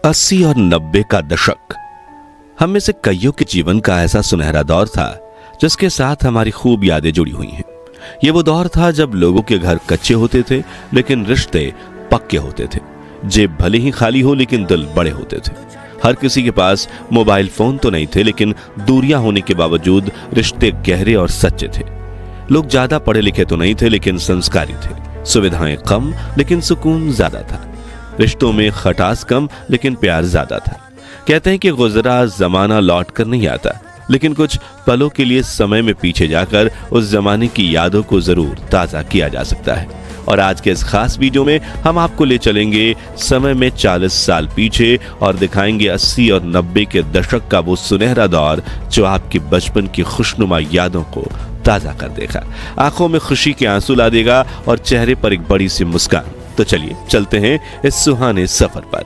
80 और 90 का दशक हम में से कईयों के जीवन का ऐसा सुनहरा दौर था जिसके साथ हमारी खूब यादें जुड़ी हुई हैं। ये वो दौर था जब लोगों के घर कच्चे होते थे लेकिन रिश्ते पक्के होते थे। जेब भले ही खाली हो लेकिन दिल बड़े होते थे। हर किसी के पास मोबाइल फोन तो नहीं थे लेकिन दूरियां होने के बावजूद रिश्ते गहरे और सच्चे थे। लोग ज्यादा पढ़े लिखे तो नहीं थे लेकिन संस्कारी थे। सुविधाएं कम लेकिन सुकून ज्यादा था। रिश्तों में खटास कम लेकिन प्यार ज्यादा था। कहते हैं कि गुजरा जमाना लौट कर नहीं आता, लेकिन कुछ पलों के लिए समय में पीछे जाकर उस जमाने की यादों को जरूर ताजा किया जा सकता है। और आज के इस खास वीडियो में हम आपको ले चलेंगे समय में 40 साल पीछे और दिखाएंगे 80 और 90 के दशक का वो सुनहरा दौर जो आपकी बचपन की खुशनुमा यादों को ताजा कर देगा, आंखों में खुशी के आंसू ला देगा और चेहरे पर एक बड़ी सी मुस्कान। तो चलिए चलते हैं इस सुहाने सफर पर।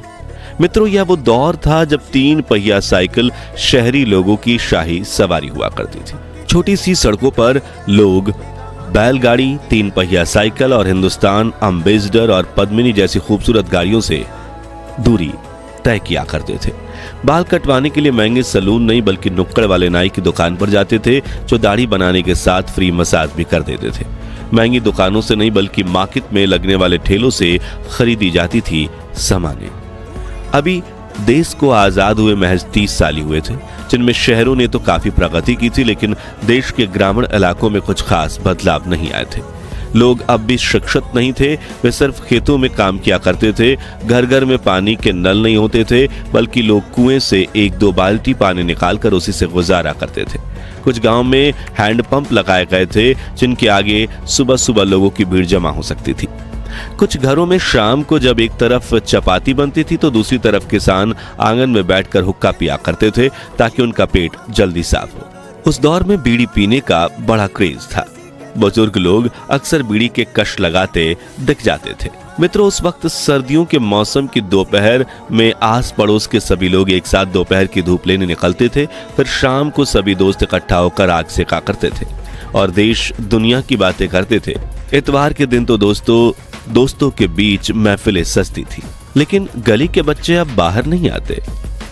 मित्रों, यह वो दौर था जब 3 पहिया साइकिल शहरी लोगों की शाही सवारी हुआ करती थी। छोटी सी सड़कों पर लोग बैलगाड़ी, 3 पहिया साइकिल और हिंदुस्तान अम्बेसडर और पद्मिनी जैसी खूबसूरत गाड़ियों से दूरी तय किया करते थे। बाल कटवाने के लिए महंगे सैलून नहीं बल्कि नुक्कड़ वाले नाई की दुकान पर जाते थे जो दाढ़ी बनाने के साथ फ्री मसाज भी कर देते थे। महंगी दुकानों से नहीं बल्कि मार्केट में लगने वाले ठेलों से खरीदी जाती थी सामानें। अभी देश को आजाद हुए महज 30 साल ही हुए थे, जिनमें शहरों ने तो काफी प्रगति की थी लेकिन देश के ग्रामीण इलाकों में कुछ खास बदलाव नहीं आए थे। लोग अब भी शिक्षित नहीं थे, वे सिर्फ खेतों में काम किया करते थे। घर घर में पानी के नल नहीं होते थे बल्कि लोग कुएं से 1-2 बाल्टी पानी निकालकर उसी से गुजारा करते थे। कुछ गांव में हैंडपंप लगाए गए थे जिनके आगे सुबह सुबह लोगों की भीड़ जमा हो सकती थी। कुछ घरों में शाम को जब एक तरफ चपाती बनती थी तो दूसरी तरफ किसान आंगन में बैठकर हुक्का पिया करते थे ताकि उनका पेट जल्दी साफ हो। उस दौर में बीड़ी पीने का बड़ा क्रेज था। बुजुर्ग लोग अक्सर बीड़ी के कश लगाते दिख जाते थे। मित्रों, उस वक्त सर्दियों के मौसम की दोपहर में आस पड़ोस के सभी लोग एक साथ दोपहर की धूप लेने निकलते थे। फिर शाम को सभी दोस्त इकट्ठा होकर आग सेका करते थे और देश दुनिया की बातें करते थे। इतवार के दिन तो दोस्तों के बीच महफिलें सजती थी। लेकिन गली के बच्चे अब बाहर नहीं आते।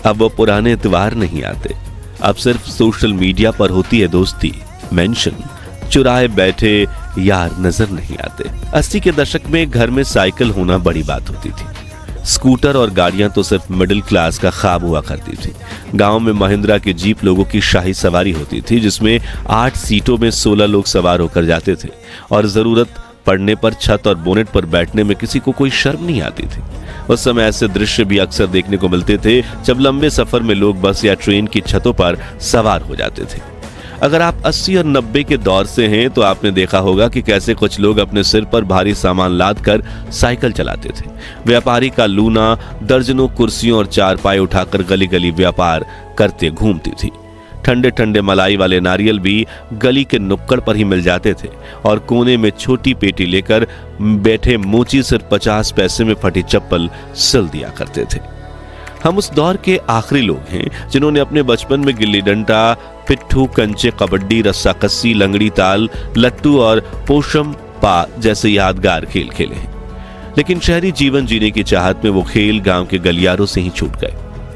अब वो पुराने इतवार नहीं आते। अब सिर्फ सोशल मीडिया पर होती है दोस्ती, मेंशन। चुराए बैठे यार नजर नहीं आते। 80 के दशक में घर में साइकिल होना बड़ी बात होती थी। स्कूटर और गाड़ियां तो सिर्फ मिडिल क्लास का ख्वाब हुआ करती थी। गांव में महिंद्रा की जीप लोगों की शाही सवारी होती थी जिसमें 8 सीटों में 16 लोग सवार होकर जाते थे और जरूरत पड़ने पर छत और बोनेट पर बैठने में किसी को कोई शर्म नहीं आती थी। उस समय ऐसे दृश्य भी अक्सर देखने को मिलते थे जब लंबे सफर में लोग बस या ट्रेन की छतों पर सवार हो जाते थे। अगर आप 80 और 90 के दौर से हैं तो आपने देखा होगा कि कैसे कुछ लोग अपने सिर पर भारी सामान लाद कर साइकिल चलाते थे। व्यापारी का लूना दर्जनों कुर्सियों और चारपाई उठाकर गली गली व्यापार करते घूमती थी। ठंडे ठंडे मलाई वाले नारियल भी गली के नुक्कड़ पर ही मिल जाते थे और कोने में छोटी पेटी लेकर बैठे मोची सिर्फ 50 पैसे में फटी चप्पल सिल दिया करते थे। हम उस दौर के आखिरी लोग हैं जिन्होंने अपने बचपन में गिल्ली डंडा, पिट्ठू, कंचे, कबड्डी, रस्साकस्सी, लंगड़ी ताल, लट्टू और पोशम पा जैसे यादगार खेल खेले हैं। लेकिन शहरी जीवन जीने की चाहत में वो खेल गांव के गलियारों से ही छूट गए।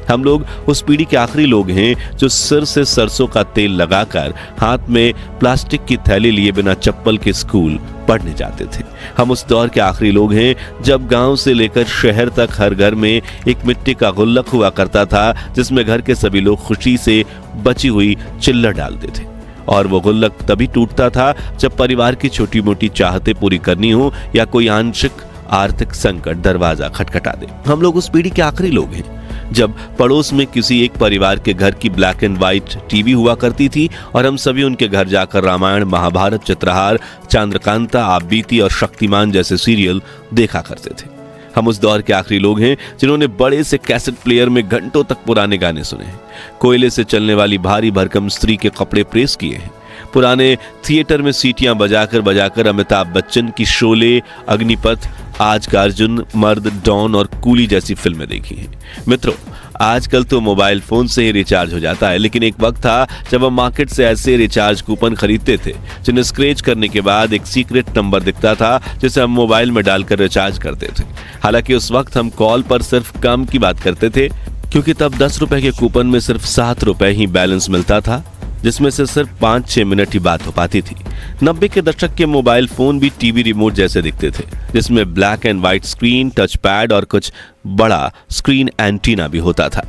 हम लोग उस पीढ़ी के आखिरी लोग हैं जो सिर से सरसों का तेल लगाकर हाथ में प्लास्टिक की थैली लिए बिना चप्पल के स्कूल पढ़ने जाते थे। हम उस दौर के आखिरी लोग हैं जब गांव से लेकर शहर तक हर घर में एक मिट्टी का गुल्लक हुआ करता था जिसमें घर के सभी लोग खुशी से बची हुई चिल्लर डालते थे। और वो गुल्लक तभी टूटता था जब परिवार की छोटी मोटी चाहतें पूरी करनी हो या कोई आंशिक आर्थिक संकट दरवाजा खटखटा दे। हम लोग उस पीढ़ी के आखिरी लोग हैं जब पड़ोस में किसी एक परिवार के घर की ब्लैक एंड व्हाइट टीवी हुआ करती थी और हम सभी उनके घर जाकर रामायण, महाभारत, चित्रहार, चंद्रकांता, आप बीती और शक्तिमान जैसे सीरियल देखा करते थे। हम उस दौर के आखिरी लोग हैं जिन्होंने बड़े से कैसेट प्लेयर में घंटों तक पुराने गाने सुने हैं, कोयले से चलने वाली भारी भरकम स्त्री के कपड़े प्रेस किए हैं, पुराने थिएटर में सीटियां बजाकर बजाकर अमिताभ बच्चन की शोले, अग्निपथ, आज का अर्जुन, मर्द, डॉन और कूली जैसी फिल्में देखी हैं। मित्रों, आजकल तो मोबाइल फोन से ही रिचार्ज हो जाता है, लेकिन एक वक्त था जब हम मार्केट से ऐसे रिचार्ज कूपन खरीदते थे जिन्हें स्क्रैच करने के बाद एक सीक्रेट नंबर दिखता था जिसे हम मोबाइल में डालकर रिचार्ज करते थे। हालांकि उस वक्त हम कॉल पर सिर्फ कम की बात करते थे, क्योंकि तब 10 रुपए के कूपन में सिर्फ 7 रुपए ही बैलेंस मिलता था, जिसमें से सिर्फ 5-6 मिनट ही बात हो पाती थी। 90 के दशक के मोबाइल फोन भी टीवी रिमोट जैसे दिखते थे, जिसमें black and white screen, touch pad और कुछ बड़ा स्क्रीन एंटीना भी होता था।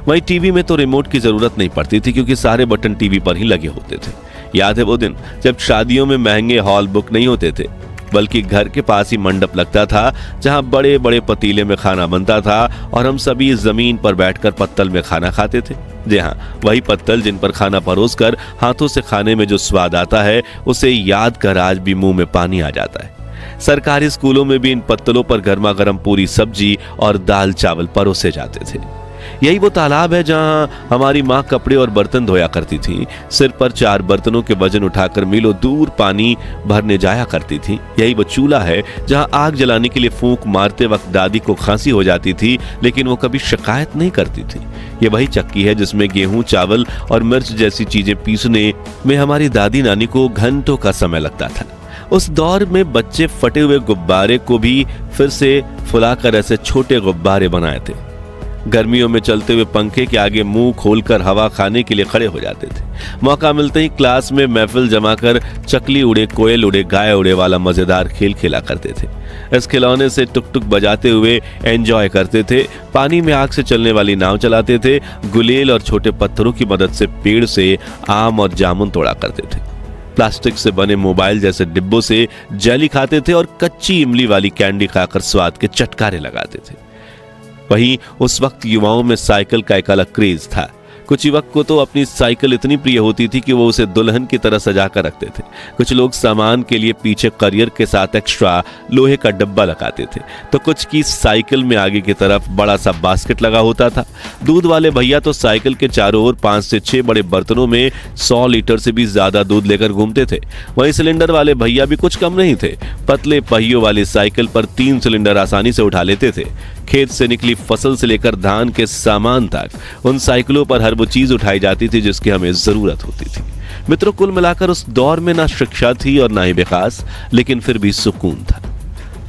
वहीं टीवी में तो रिमोट की जरूरत नहीं पड़ती थी, क्योंकि सारे बटन टीवी पर ही लगे होते थे। याद है वो दिन जब शादियों में महंगे हॉल बुक नहीं होते थे, बल्कि घर के पास ही मंडप लगता था जहां बड़े बड़े पतीले में खाना बनता था और हम सभी जमीन पर बैठकर पत्तल में खाना खाते थे। जी हाँ, वही पत्तल जिन पर खाना परोसकर हाथों से खाने में जो स्वाद आता है, उसे याद कर आज भी मुंह में पानी आ जाता है। सरकारी स्कूलों में भी इन पत्तलों पर गर्मा गर्म पूरी सब्जी और दाल चावल परोसे जाते थे। यही वो तालाब है जहां हमारी माँ कपड़े और बर्तन धोया करती थी, सिर पर 4 बर्तनों के वजन उठाकर मीलों दूर पानी भरने जाया करती थी। यही वो चूल्हा है जहां आग जलाने के लिए फूंक मारते वक्त दादी को खांसी हो जाती थी, लेकिन वो कभी शिकायत नहीं करती थी। ये वही चक्की है जिसमें गेहूं, चावल और मिर्च जैसी चीजें पीसने में हमारी दादी नानी को घंटों का समय लगता था। उस दौर में बच्चे फटे हुए गुब्बारे को भी फिर से फुलाकर ऐसे छोटे गुब्बारे बनाए थे। गर्मियों में चलते हुए पंखे के आगे मुंह खोलकर हवा खाने के लिए खड़े हो जाते थे। मौका मिलते ही क्लास में महफिल जमाकर चकली उड़े, कोयल उड़े, गाय उड़े वाला मजेदार खेल खेला करते थे। इस खिलौने से टुक टुक बजाते हुए एंजॉय करते थे। पानी में आग से चलने वाली नाव चलाते थे। गुलेल और छोटे पत्थरों की मदद से पेड़ से आम और जामुन तोड़ा करते थे। प्लास्टिक से बने मोबाइल जैसे डिब्बों से जेली खाते थे और कच्ची इमली वाली कैंडी खाकर स्वाद के चटकारे लगाते थे। वहीं उस वक्त युवाओं में साइकिल का एक अलग क्रेज था। कुछ युवक को तो अपनी साइकिल इतनी प्रिय होती थी कि वो उसे दुल्हन की तरह सजा कर रखते थे। कुछ लोग सामान के लिए पीछे करियर के साथ एक्स्ट्रा लोहे का डब्बा लगाते थे, तो कुछ की साइकिल में आगे की तरफ बड़ा सा बास्केट लगा होता था। दूध वाले भैया तो साइकिल के चारों ओर 5 से 6 बड़े बर्तनों में 100 लीटर से भी ज्यादा दूध लेकर घूमते थे। वहीं सिलेंडर वाले भैया भी कुछ कम नहीं थे। पतले पहियों वाली साइकिल पर 3 सिलेंडर आसानी से उठा लेते थे। खेत से निकली फसल से लेकर धान के सामान तक उन साइकिलों पर हर वो चीज उठाई जाती थी जिसकी हमें जरूरत होती थी। मित्रों, कुल मिलाकर उस दौर में ना शिक्षा थी और ना ही विकास, लेकिन फिर भी सुकून था।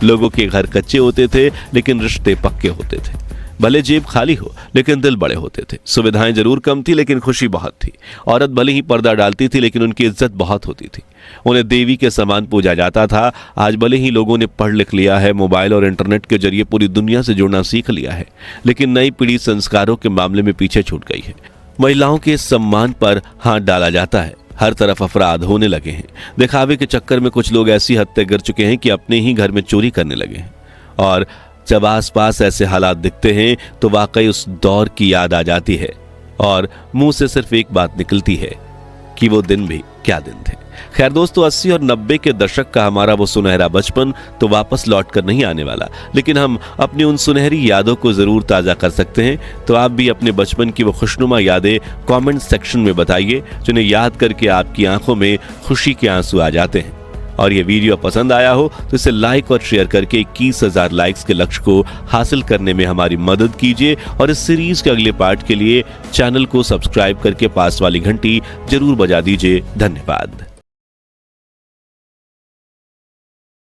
लोगों के घर कच्चे होते थे, लेकिन रिश्ते पक्के होते थे। भले जेब खाली हो, लेकिन दिल बड़े होते थे। सुविधाएं जरूर कम थी, लेकिन खुशी बहुत थी। औरत भले ही पर्दा डालती थी, लेकिन उनकी इज्जत बहुत होती थी। उन्हें देवी के समान पूजा जाता था। आज भले ही लोगों ने पढ़ लिख लिया है, मोबाइल और इंटरनेट के जरिए पूरी दुनिया से जुड़ना सीख लिया है, लेकिन नई पीढ़ी संस्कारों के मामले में पीछे छूट गई है। महिलाओं के सम्मान पर हाथ डाला जाता है। हर तरफ अपराध होने लगे हैं। दिखावे के चक्कर में कुछ लोग ऐसी हद तक गिर चुके हैं कि अपने ही घर में चोरी करने लगे हैं। और जब आसपास ऐसे हालात दिखते हैं तो वाकई उस दौर की याद आ जाती है और मुंह से सिर्फ एक बात निकलती है कि वो दिन भी क्या दिन थे। खैर दोस्तों, 80 और 90 के दशक का हमारा वो सुनहरा बचपन तो वापस लौट कर नहीं आने वाला, लेकिन हम अपनी उन सुनहरी यादों को जरूर ताजा कर सकते हैं। तो आप भी अपने बचपन की वो खुशनुमा यादें कमेंट सेक्शन में बताइए, जिन्हें याद करके आपकी आंखों में खुशी के आंसू आ जाते हैं। और ये वीडियो पसंद आया हो तो इसे लाइक और शेयर करके 21,000 लाइक्स के लक्ष्य को हासिल करने में हमारी मदद कीजिए। और इस सीरीज के अगले पार्ट के लिए चैनल को सब्सक्राइब करके पास वाली घंटी जरूर बजा दीजिए। धन्यवाद।